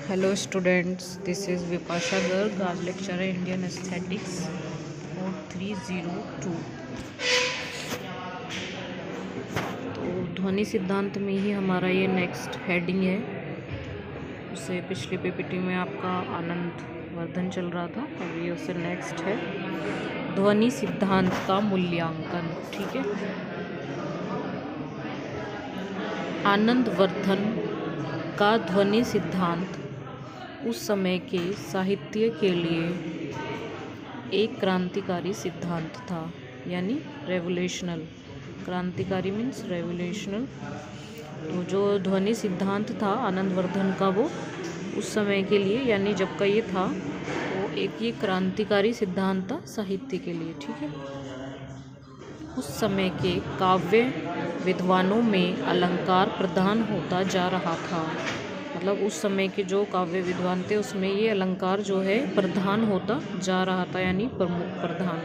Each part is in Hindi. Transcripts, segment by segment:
Hello students, this is Vipasha Garg, आज lecturer Indian Aesthetics 4302। तो ध्वनि सिद्धांत में ही हमारा ये नेक्स्ट हेडिंग है। उससे पिछली पीपीटी में आपका आनंद वर्धन चल रहा था, अभी उससे नेक्स्ट है ध्वनि सिद्धांत का मूल्यांकन। ठीक है, आनंद वर्धन का ध्वनि सिद्धांत उस समय के साहित्य के लिए एक क्रांतिकारी सिद्धांत था, यानी रेवोल्यूशनल। क्रांतिकारी मीन्स रेवोल्यूशनल। तो जो ध्वनि सिद्धांत था आनंद वर्धन का, वो उस समय के लिए यानी जब का ये था, वो एक ये क्रांतिकारी सिद्धांत था साहित्य के लिए। ठीक है, उस समय के काव्य विद्वानों में अलंकार प्रधान होता जा रहा था। मतलब उस समय के जो काव्य विद्वान थे उसमें ये अलंकार जो है प्रधान होता जा रहा था, यानी प्रमुख प्रधान।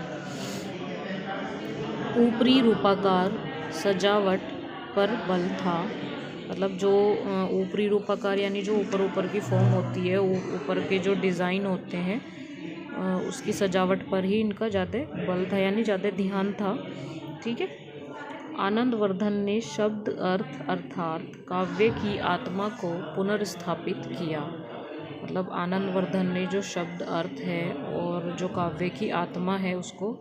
ऊपरी रूपाकार सजावट पर बल था। मतलब जो ऊपरी रूपाकार यानी जो ऊपर की फॉर्म होती है, ऊपर के जो डिज़ाइन होते हैं, उसकी सजावट पर ही इनका ज़्यादा बल था, यानी ज़्यादा ध्यान था। ठीक है, आनंद वर्धन ने शब्द अर्थ अर्थात काव्य की आत्मा को पुनर्स्थापित किया। मतलब आनंद वर्धन ने जो शब्द अर्थ है और जो काव्य की आत्मा है उसको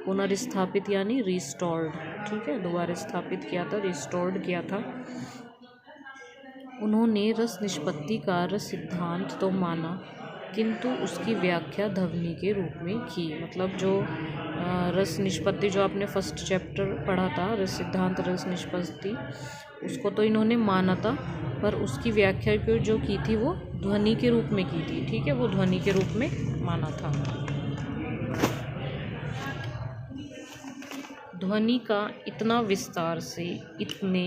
पुनर्स्थापित यानी रिस्टोर्ड, ठीक है, दोबारा स्थापित किया था, रिस्टोर्ड किया था। उन्होंने रस निष्पत्ति का रस सिद्धांत तो माना, किंतु उसकी व्याख्या ध्वनि के रूप में की। मतलब जो रस निष्पत्ति जो आपने फर्स्ट चैप्टर पढ़ा था, रस सिद्धांत रस निष्पत्ति, उसको तो इन्होंने माना था, पर उसकी व्याख्या जो की थी वो ध्वनि के रूप में की थी। ठीक है, वो ध्वनि के रूप में माना था। ध्वनि का इतना विस्तार से, इतने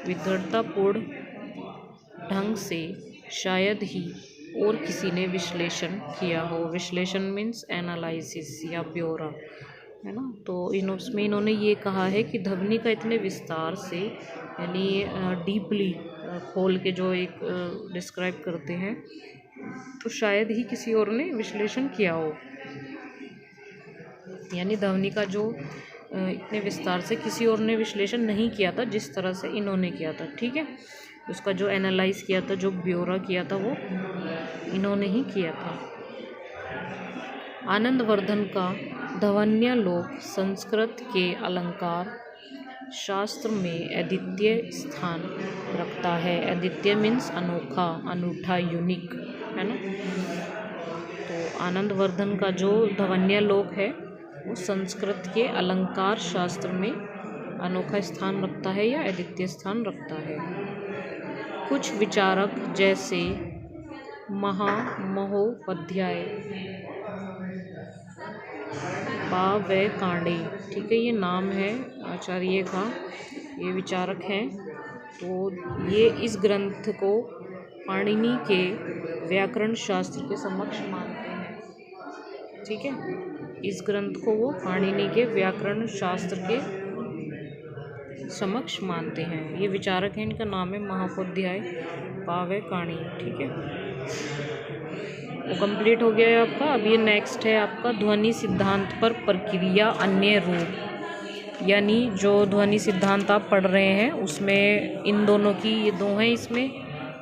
विद्वतापूर्ण ढंग से शायद ही और किसी ने विश्लेषण किया हो। विश्लेषण मीन्स एनालिसिस या ब्यौरा, है ना। तो उसमें इन्होंने ये कहा है कि ध्वनि का इतने विस्तार से यानी डीपली खोल के जो एक डिस्क्राइब करते हैं, तो शायद ही किसी और ने विश्लेषण किया हो। यानी ध्वनि का जो इतने विस्तार से किसी और ने विश्लेषण नहीं किया था जिस तरह से इन्होंने किया था। ठीक है, उसका जो एनालाइज किया था, जो ब्यौरा किया था, वो इन्होंने ही किया था। आनंद वर्धन का ध्वन्यालोक संस्कृत के अलंकार शास्त्र में अद्वितीय स्थान रखता है। अद्वितीय मीन्स अनोखा, अनूठा, यूनिक, है ना। तो आनंद वर्धन का जो ध्वन्यालोक है वो संस्कृत के अलंकार शास्त्र में अनोखा स्थान रखता है या अद्वितीय स्थान रखता है। कुछ विचारक जैसे महोपाध्याय, पावैकांडे, ठीक है, ये नाम है आचार्य का, ये विचारक हैं। तो ये इस ग्रंथ को पाणिनि के व्याकरण शास्त्र के समक्ष मानते हैं। ठीक है, इस ग्रंथ को वो पाणिनि के व्याकरण शास्त्र के समक्ष मानते हैं। ये विचारक हैं, इनका नाम है महोपाध्याय पावैकांडे। ठीक है, वो कंप्लीट हो गया है आपका। अब ये नेक्स्ट है आपका ध्वनि सिद्धांत पर प्रक्रिया अन्य रूप। यानी जो ध्वनि सिद्धांत आप पढ़ रहे हैं उसमें इन दोनों की, ये दो हैं इसमें,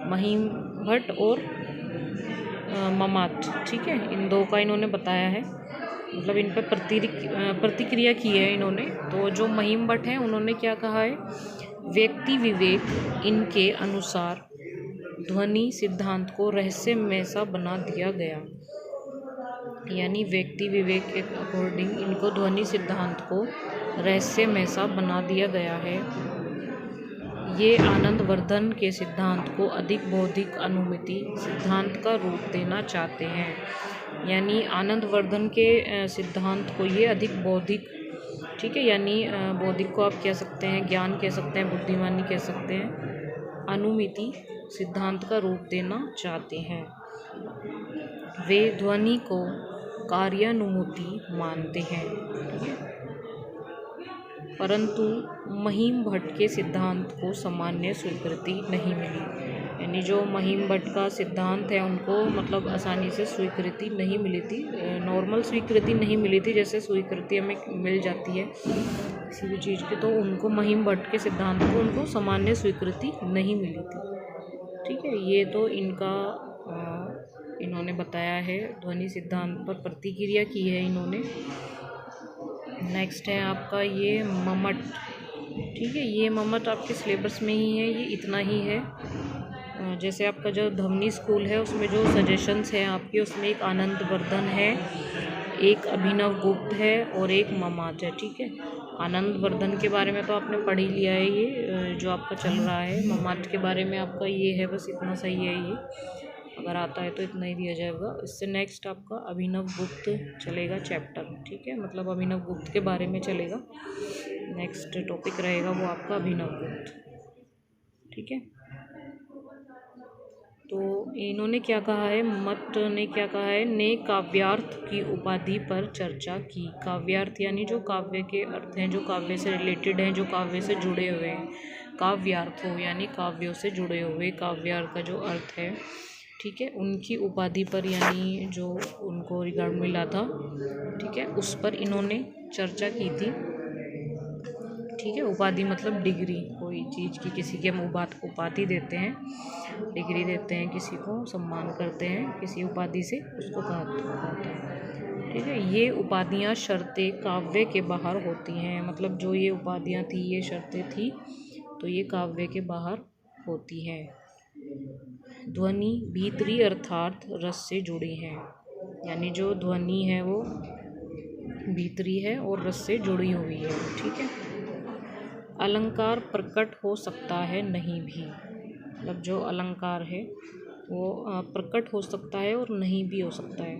महिम भट्ट और ममात। ठीक है, इन दो का इन्होंने बताया है, मतलब इन पर प्रतिक्रिया की है इन्होंने। तो जो महिम भट्ट हैं उन्होंने क्या कहा है, व्यक्ति विवेक इनके अनुसार ध्वनि सिद्धांत को रहस्यमय सा बना दिया गया। यानी व्यक्ति विवेक के अकॉर्डिंग इनको ध्वनि सिद्धांत को रहस्यमय सा बना दिया गया है। ये आनंद वर्धन के सिद्धांत को अधिक बौद्धिक अनुमिति सिद्धांत का रूप देना चाहते हैं। यानी आनंद वर्धन के सिद्धांत को ये अधिक बौद्धिक, ठीक है, यानी बौद्धिक को आप कह सकते हैं, ज्ञान कह सकते हैं, बुद्धिमानी कह सकते हैं, अनुमिति सिद्धांत का रूप देना चाहते हैं। वे ध्वनि को कार्यानुमति मानते हैं। ठीक है, परंतु महिम भट्ट के सिद्धांत को सामान्य स्वीकृति नहीं मिली। यानी यानी जो महिम भट्ट का सिद्धांत है उनको मतलब आसानी से स्वीकृति नहीं मिली थी, नॉर्मल स्वीकृति नहीं मिली थी, जैसे स्वीकृति हमें मिल जाती है किसी भी चीज़ की, तो उनको महिम भट्ट के सिद्धांत को उनको सामान्य स्वीकृति नहीं मिली थी। ठीक है, ये तो इनका इन्होंने बताया है, ध्वनि सिद्धांत पर प्रतिक्रिया की है इन्होंने। नेक्स्ट है आपका ये मम्मट। ठीक है, ये मम्मट आपके सिलेबस में ही है, ये इतना ही है। जैसे आपका जो ध्वनि स्कूल है उसमें जो सजेशंस हैं आपके, उसमें एक आनंद वर्धन है, एक अभिनव गुप्त है और एक मम्मट है। ठीक है, आनंद वर्धन के बारे में तो आपने पढ़ ही लिया है, ये जो आपका चल रहा है। मम्मट के बारे में आपका ये है, बस इतना सही है, ये अगर आता है तो इतना ही दिया जाएगा। इससे नेक्स्ट आपका अभिनव गुप्त चलेगा चैप्टर। ठीक है, मतलब अभिनव गुप्त के बारे में चलेगा, नेक्स्ट टॉपिक रहेगा वो आपका अभिनव गुप्त। ठीक है, तो इन्होंने क्या कहा है, मम्मट ने क्या कहा है, ने काव्यार्थ की उपाधि पर चर्चा की। काव्यार्थ यानी जो काव्य के अर्थ हैं, जो काव्य से रिलेटेड हैं, जो काव्य से जुड़े हुए हैं। काव्यार्थ हो यानी काव्यों से जुड़े हुए, काव्यार्थ का जो अर्थ है, ठीक है, उनकी उपाधि पर यानी जो उनको रिगार्ड मिला था, ठीक है, उस पर इन्होंने चर्चा की थी। ठीक है, उपाधि मतलब डिग्री, कोई चीज़ की किसी की हम उपाधि देते हैं, डिग्री देते हैं, किसी को सम्मान करते हैं किसी उपाधि से, उसको कहते हैं। ठीक है, ये उपाधियाँ शर्तें काव्य के बाहर होती हैं, मतलब जो ये उपाधियाँ थी, ये शर्तें थी, तो ये काव्य के बाहर होती हैं। ध्वनि भीतरी अर्थात रस से जुड़ी है, यानी जो ध्वनि है वो भीतरी है और रस से जुड़ी हुई है। ठीक है, अलंकार प्रकट हो सकता है नहीं भी, मतलब जो अलंकार है वो प्रकट हो सकता है और नहीं भी हो सकता है,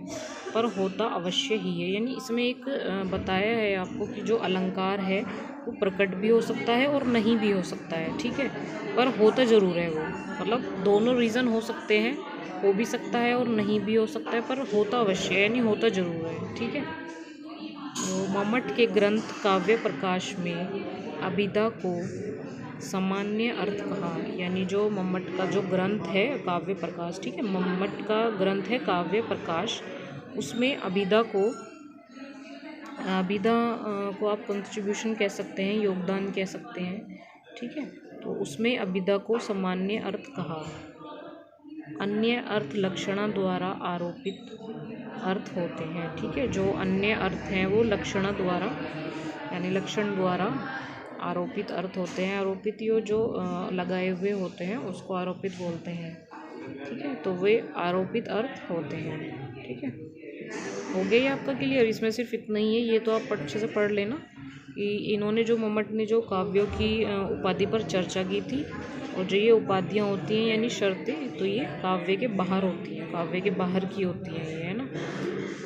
पर होता अवश्य ही है। यानी इसमें एक बताया है आपको कि जो अलंकार है वो प्रकट भी हो सकता है और नहीं भी हो सकता है। ठीक है, पर होता ज़रूर है वो, मतलब दोनों रीज़न हो सकते हैं, हो भी सकता है और नहीं भी हो सकता है, पर होता अवश्य है, यानी होता ज़रूर है। ठीक है, तो मम्मट के ग्रंथ काव्य प्रकाश में अभिधा को सामान्य अर्थ कहा, यानी जो मम्मट का जो ग्रंथ है काव्य प्रकाश, ठीक है, मम्मट का ग्रंथ है काव्य प्रकाश, उसमें अभिधा को आप कंट्रीब्यूशन कह सकते हैं, योगदान कह सकते हैं। ठीक है, तो उसमें अभिधा को सामान्य अर्थ कहा। अन्य अर्थ लक्षणा द्वारा आरोपित अर्थ होते हैं। ठीक है, जो अन्य अर्थ हैं वो लक्षणा द्वारा यानी लक्षण द्वारा आरोपित अर्थ होते हैं। आरोपित यो जो लगाए हुए होते हैं उसको आरोपित बोलते हैं। ठीक है, तो वे आरोपित अर्थ होते हैं। ठीक है, हो गया ये आपका क्लियर, इसमें सिर्फ इतना ही है, ये तो आप अच्छे से पढ़ लेना कि इन्होंने जो मम्मट ने जो काव्यों की उपाधि पर चर्चा की थी, और जो ये उपाधियाँ होती हैं यानी शर्तें, तो ये काव्य के बाहर होती हैं, काव्य के बाहर की होती हैं ये, है ना।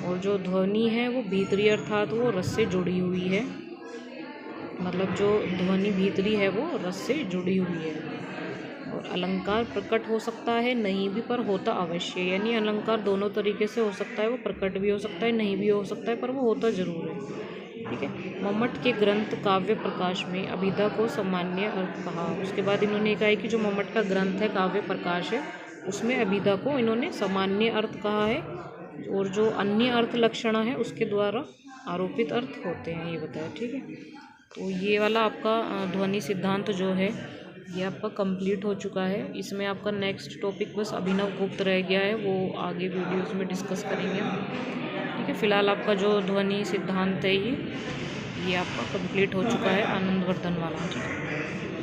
और जो ध्वनि है वो भीतरी अर्थात वो रस से जुड़ी हुई है, मतलब जो ध्वनि भीतरी है वो रस से जुड़ी हुई है। और अलंकार प्रकट हो सकता है नहीं भी, पर होता अवश्य, यानी अलंकार दोनों तरीके से हो सकता है, वो प्रकट भी हो सकता है नहीं भी हो सकता है, पर वो होता ज़रूर है। ठीक है, मम्मट के ग्रंथ काव्य प्रकाश में अभिधा को सामान्य अर्थ कहा। उसके बाद इन्होंने कहा है कि जो मम्मट का ग्रंथ है काव्य प्रकाश है, उसमें अभिधा को इन्होंने सामान्य अर्थ कहा है, और जो अन्य अर्थ लक्षणा है उसके द्वारा आरोपित अर्थ होते हैं, ये बताया। ठीक है, तो ये वाला आपका ध्वनि सिद्धांत जो है ये आपका कंप्लीट हो चुका है। इसमें आपका नेक्स्ट टॉपिक बस अभिनव गुप्त रह गया है, वो आगे वीडियोस में डिस्कस करेंगे। ठीक है, फिलहाल आपका जो ध्वनि सिद्धांत है ये आपका कंप्लीट हो चुका है, आनंद वर्धन वाला। ठीक है।